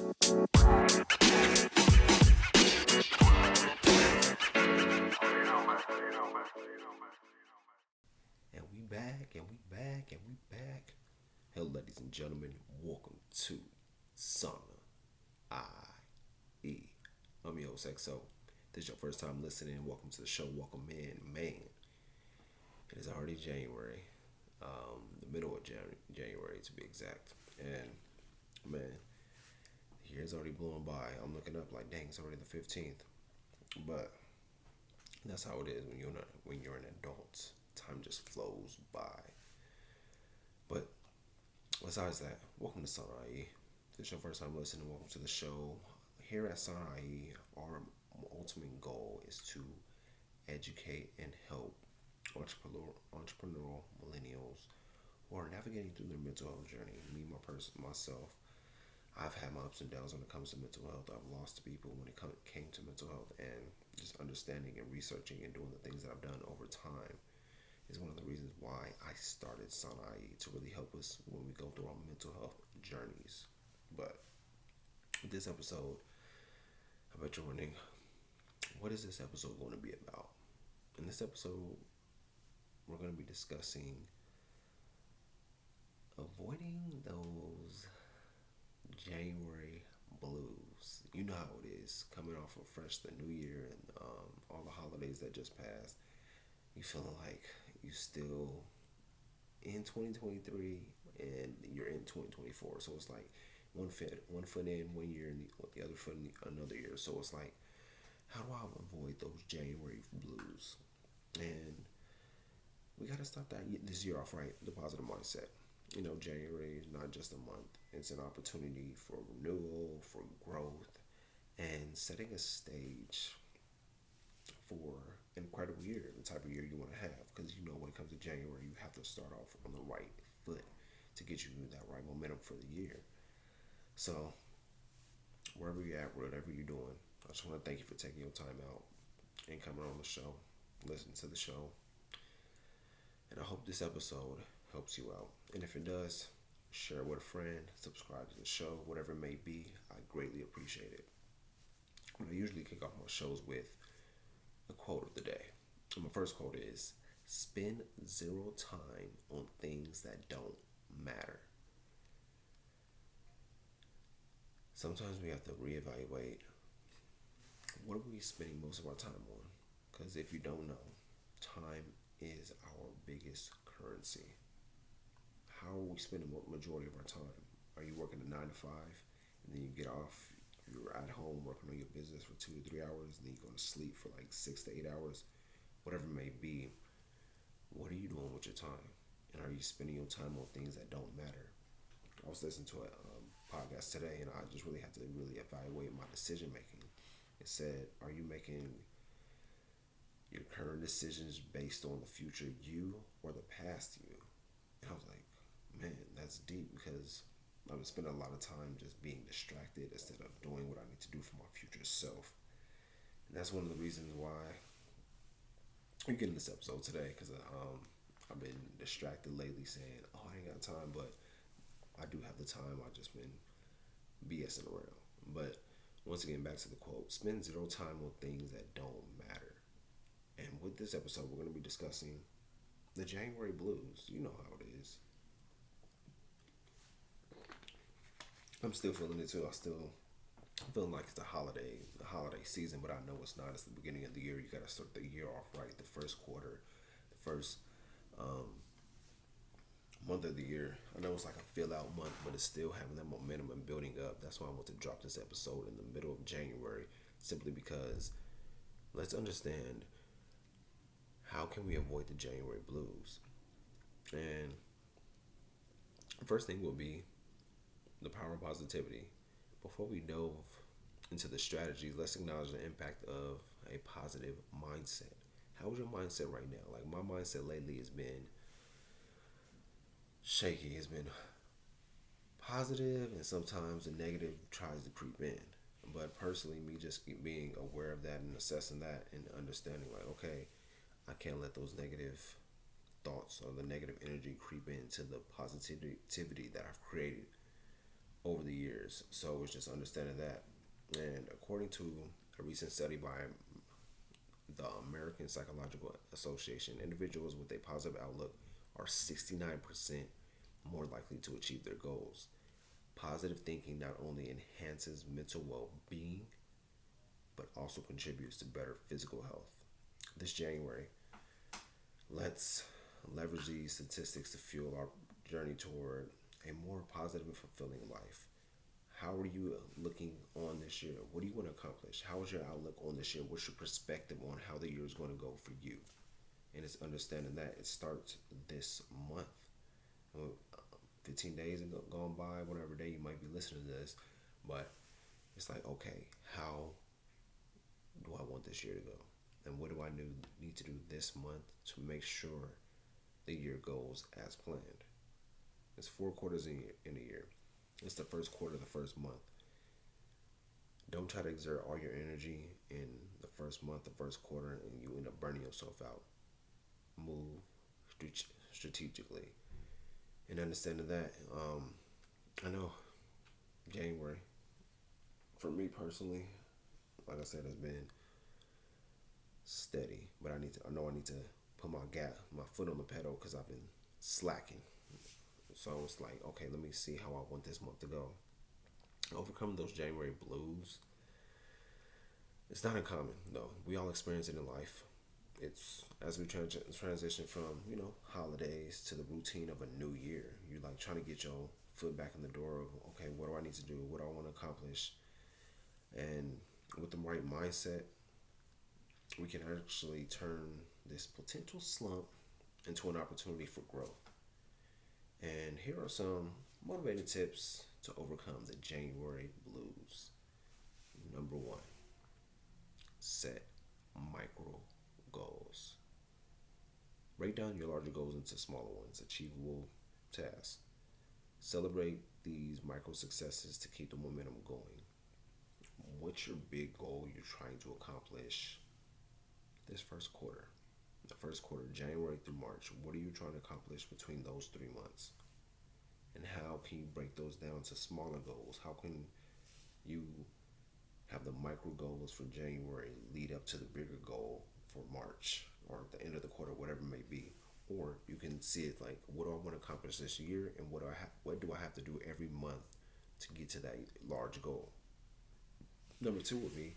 And we back, and we back, and we back. Hello, ladies and gentlemen. Welcome to Sauna I.E. I'm your host, XO. This is your first time listening. Welcome to the show. Welcome in. Man, it is already January. The middle of January, to be exact. And, man, the year's already blown by. I'm looking up like, dang, it's already the 15th. But that's how it is when you're an adult. Time just flows by. But besides that, welcome to Sunai. If this is your first time listening, welcome to the show. Here at Sunai, our ultimate goal is to educate and help entrepreneurial millennials who are navigating through their mental health journey. Myself, I've had my ups and downs when it comes to mental health. I've lost people when it came to mental health, and just understanding and researching and doing the things that I've done over time is one of the reasons why I started Sanai to really help us when we go through our mental health journeys. But this episode, I bet you're wondering, what is this episode going to be about? In this episode, we're going to be discussing avoiding those January blues. You know how it is, coming off of fresh the new year and all the holidays that just passed. You feeling like you still in 2023 and you're in 2024. So it's like one foot in one year and the other foot in another year. So it's like, how do I avoid those January blues? And we got to start this year off right, the positive mindset. You know, January is not just a month. It's an opportunity for renewal, for growth, and setting a stage for an incredible year, the type of year you want to have. Because you know, when it comes to January, you have to start off on the right foot to get you that right momentum for the year. So, wherever you're at, whatever you're doing, I just want to thank you for taking your time out and coming on the show, listening to the show. And I hope this episode helps you out. And if it does, share it with a friend, subscribe to the show, whatever it may be. I greatly appreciate it. I usually kick off my shows with the quote of the day. And my first quote is, spend zero time on things that don't matter. Sometimes we have to reevaluate, what are we spending most of our time on? Because if you don't know, time is our biggest currency. How are we spending the majority of our time? Are you working a 9 to 5 and then you get off? You're at home working on your business for 2 or 3 hours, and then you go to sleep for like 6 to 8 hours, whatever it may be. What are you doing with your time? And are you spending your time on things that don't matter? I was listening to a podcast today, and I just really had to evaluate my decision making. It said, are you making your current decisions based on the future you or the past you? And I was like, man, that's deep, because I've been spending a lot of time just being distracted instead of doing what I need to do for my future self. And that's one of the reasons why we're getting this episode today, because I've been distracted lately saying, oh, I ain't got time, but I do have the time. I've just been BSing around. But once again, back to the quote, spend zero time on things that don't matter. And with this episode, we're going to be discussing the January blues. You know how it is. I'm still feeling it too. I'm feeling like it's the holiday season, but I know it's not. It's the beginning of the year. You got to start the year off right. The first quarter, the first month of the year. I know it's like a fill out month, but it's still having that momentum and building up. That's why I want to drop this episode in the middle of January, simply because let's understand, how can we avoid the January blues? And the first thing will be the power of positivity. Before we delve into the strategies, let's acknowledge the impact of a positive mindset. How is your mindset right now? Like, my mindset lately has been shaky. It's been positive, and sometimes the negative tries to creep in. But personally, me just being aware of that and assessing that and understanding, like, okay, I can't let those negative thoughts or the negative energy creep into the positivity that I've created. over the years. So it's just understanding that. And according to a recent study by the American Psychological Association, individuals with a positive outlook are 69% more likely to achieve their goals. Positive thinking not only enhances mental well being, but also contributes to better physical health. This January, let's leverage these statistics to fuel our journey toward a more positive and fulfilling life. How are you looking on this year? What do you want to accomplish? How is your outlook on this year? What's your perspective on how the year is going to go for you? And it's understanding that it starts this month. 15 days have gone by, whatever day you might be listening to this, but it's like, okay, how do I want this year to go? And what do I need to do this month to make sure the year goes as planned? It's 4 quarters in a year. It's the first quarter, the first month. Don't try to exert all your energy in the first month, the first quarter, and you end up burning yourself out. Move strategically. And understanding that, I know January, for me personally, like I said, has been steady, but I know I need to put my foot on the pedal because I've been slacking. So it's like, okay, let me see how I want this month to go. Overcome those January blues. It's not uncommon though. We all experience it in life. It's as we transition from holidays to the routine of a new year. You're like trying to get your foot back in the door of, okay, what do I need to do? What do I want to accomplish? And with the right mindset, we can actually turn this potential slump into an opportunity for growth. And here are some motivating tips to overcome the January blues. Number one, set micro goals. Break down your larger goals into smaller ones, achievable tasks. Celebrate these micro successes to keep the momentum going. What's your big goal you're trying to accomplish this first quarter? The first quarter, January through March. What are you trying to accomplish between those 3 months? And how can you break those down to smaller goals? How can you have the micro goals for January lead up to the bigger goal for March or at the end of the quarter, whatever it may be? Or you can see it like, what do I want to accomplish this year, and what do I have to do every month to get to that large goal? Number two would be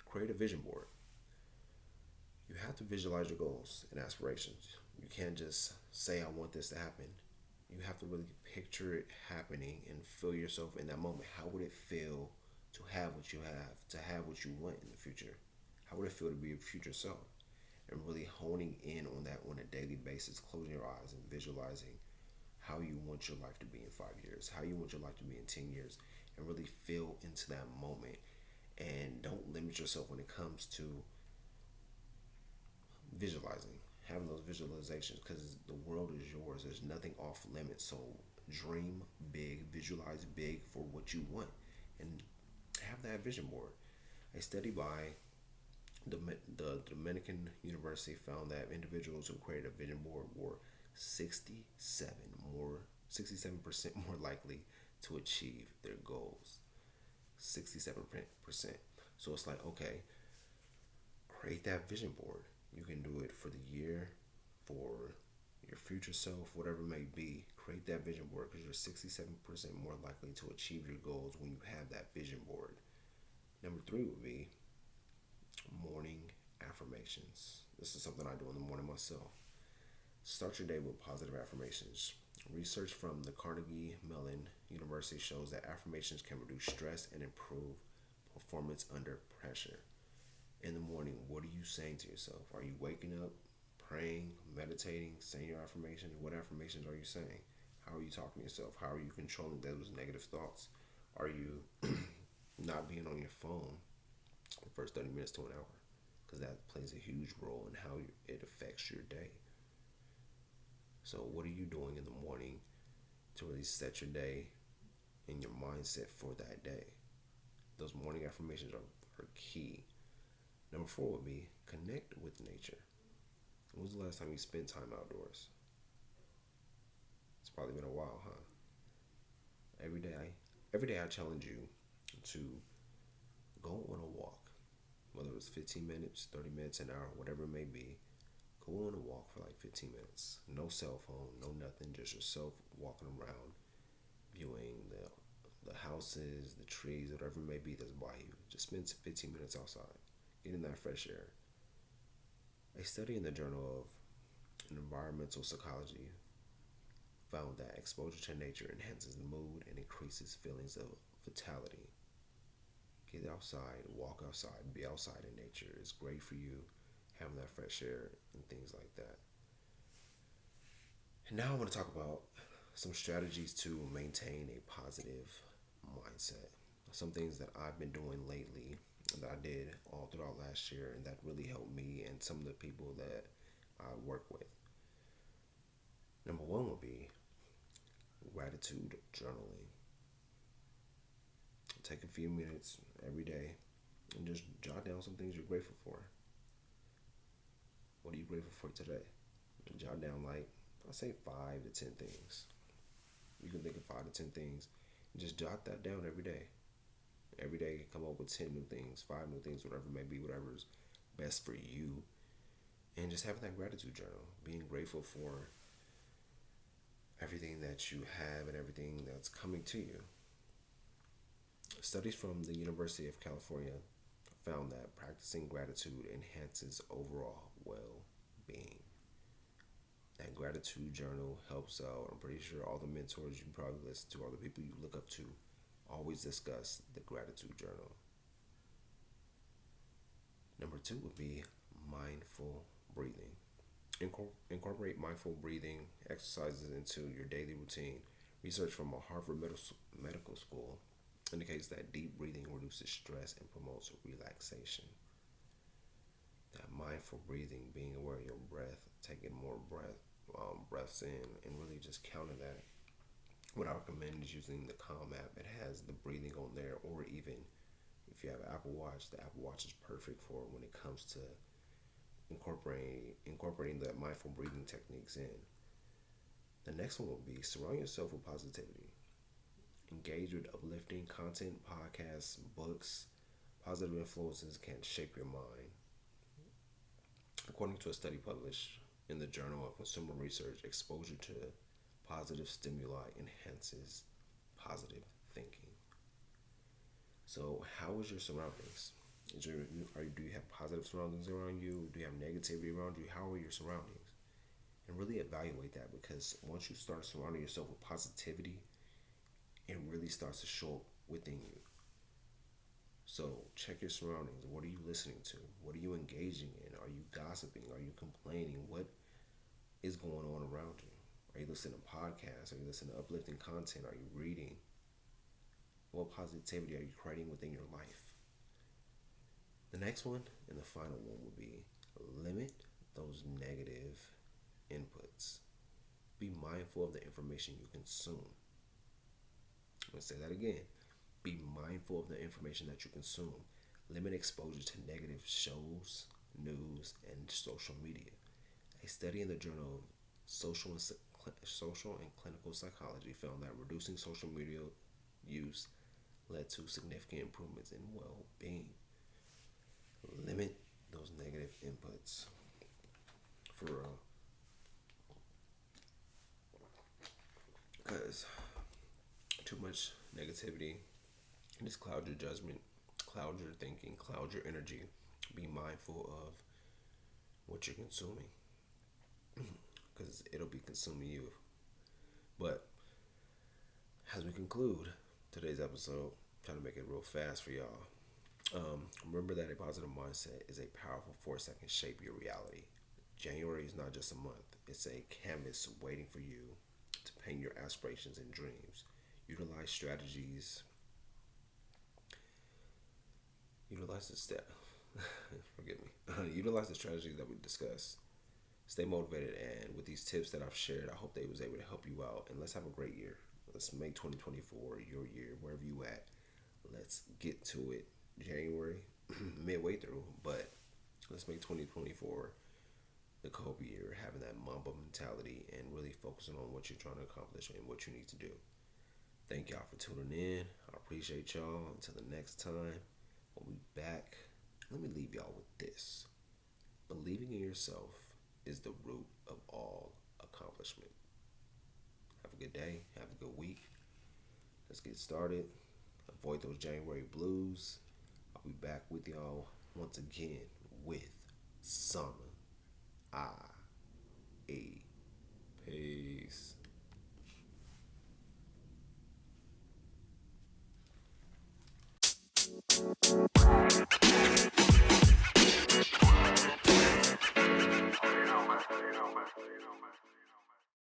create a vision board. You have to visualize your goals and aspirations. You can't just say, I want this to happen. You have to really picture it happening and feel yourself in that moment. How would it feel to have what you have, to have what you want in the future? How would it feel to be a future self? And really honing in on that on a daily basis, closing your eyes and visualizing how you want your life to be in 5 years, how you want your life to be in 10 years, and really feel into that moment. And don't limit yourself when it comes to visualizing, having those visualizations, because the world is yours. There's nothing off limits. So dream big, visualize big for what you want, and have that vision board. A study by the Dominican University found that individuals who created a vision board were 67% more likely to achieve their goals. 67%. So it's like, okay, create that vision board. You can do it for the year, for your future self, whatever it may be. Create that vision board because you're 67% more likely to achieve your goals when you have that vision board. Number three would be morning affirmations. This is something I do in the morning myself. Start your day with positive affirmations. Research from the Carnegie Mellon University shows that affirmations can reduce stress and improve performance under pressure. In the morning, what are you saying to yourself? Are you waking up, praying, meditating, saying your affirmations? What affirmations are you saying? How are you talking to yourself? How are you controlling those negative thoughts? Are you not being on your phone the first 30 minutes to an hour? Because that plays a huge role in how it affects your day. So what are you doing in the morning to really set your day and your mindset for that day? Those morning affirmations are key. Number four would be connect with nature. When was the last time you spent time outdoors? It's probably been a while, huh? Every day, Every day I challenge you to go on a walk, whether it's 15 minutes, 30 minutes, an hour, whatever it may be. Go on a walk for like 15 minutes. No cell phone, no nothing, just yourself walking around, viewing the houses, the trees, whatever it may be that's by you. Just spend 15 minutes outside, getting that fresh air. A study in the Journal of Environmental Psychology found that exposure to nature enhances the mood and increases feelings of vitality. Get outside, walk outside, be outside in nature. It's great for you having that fresh air and things like that. And now I want to talk about some strategies to maintain a positive mindset. Some things that I've been doing lately that I did all throughout last year and that really helped me and some of the people that I work with. Number one would be gratitude journaling. Take a few minutes every day and just jot down some things you're grateful for. What are you grateful for today? And jot down like I say 5 to 10 things. You can think of 5 to 10 things and just jot that down every day. Every day come up with 10 new things, 5 new things, whatever it may be, whatever's best for you. And just having that gratitude journal, being grateful for everything that you have and everything that's coming to you. Studies from the University of California found that practicing gratitude enhances overall well-being. That gratitude journal helps out. I'm pretty sure all the mentors you probably listen to, all the people you look up to, always discuss the gratitude journal. Number two would be mindful breathing. Incorporate mindful breathing exercises into your daily routine. Research from a Harvard Medical School indicates that deep breathing reduces stress and promotes relaxation. That mindful breathing, being aware of your breath, taking more breaths in, and really just counting that. What I recommend is using the Calm app. It has the breathing on there, or even if you have an Apple Watch, the Apple Watch is perfect for when it comes to incorporating the mindful breathing techniques in. The next one will be surround yourself with positivity. Engage with uplifting content, podcasts, books. Positive influences can shape your mind. According to a study published in the Journal of Consumer Research, exposure to positive stimuli enhances positive thinking. So, how is your surroundings? Do you have positive surroundings around you? Do you have negativity around you? How are your surroundings? And really evaluate that, because once you start surrounding yourself with positivity, it really starts to show up within you. So check your surroundings. What are you listening to? What are you engaging in? Are you gossiping? Are you complaining? What is going on around you? Are you listening to podcasts? Are you listening to uplifting content? Are you reading? What positivity are you creating within your life? The next one and the final one will be limit those negative inputs. Be mindful of the information you consume. I'm going to say that again. Be mindful of the information that you consume. Limit exposure to negative shows, news, and social media. A study in the Journal of Social and Clinical Psychology found that reducing social media use led to significant improvements in well-being. Limit those negative inputs. For real. Because too much negativity just clouds your judgment, clouds your thinking, clouds your energy. Be mindful of what you're consuming, because it'll be consuming you. But as we conclude today's episode, trying to make it real fast for y'all. Remember that a positive mindset is a powerful force that can shape your reality. January is not just a month, it's a canvas waiting for you to paint your aspirations and dreams. Utilize strategies. Utilize the step. Forgive me. Utilize the strategies that we discussed. Stay motivated, and with these tips that I've shared, I hope they was able to help you out. And let's have a great year. Let's make 2024 your year, wherever you at. Let's get to it. January, midway through, but let's make 2024 the Kobe year, having that Mamba mentality and really focusing on what you're trying to accomplish and what you need to do. Thank y'all for tuning in. I appreciate y'all. Until the next time, we'll be back. Let me leave y'all with this. Believing in yourself is the root of all accomplishment. Have a good day. Have a good week. Let's get started. Avoid those January blues. I'll be back with y'all once again with Summer. I. E. Peace.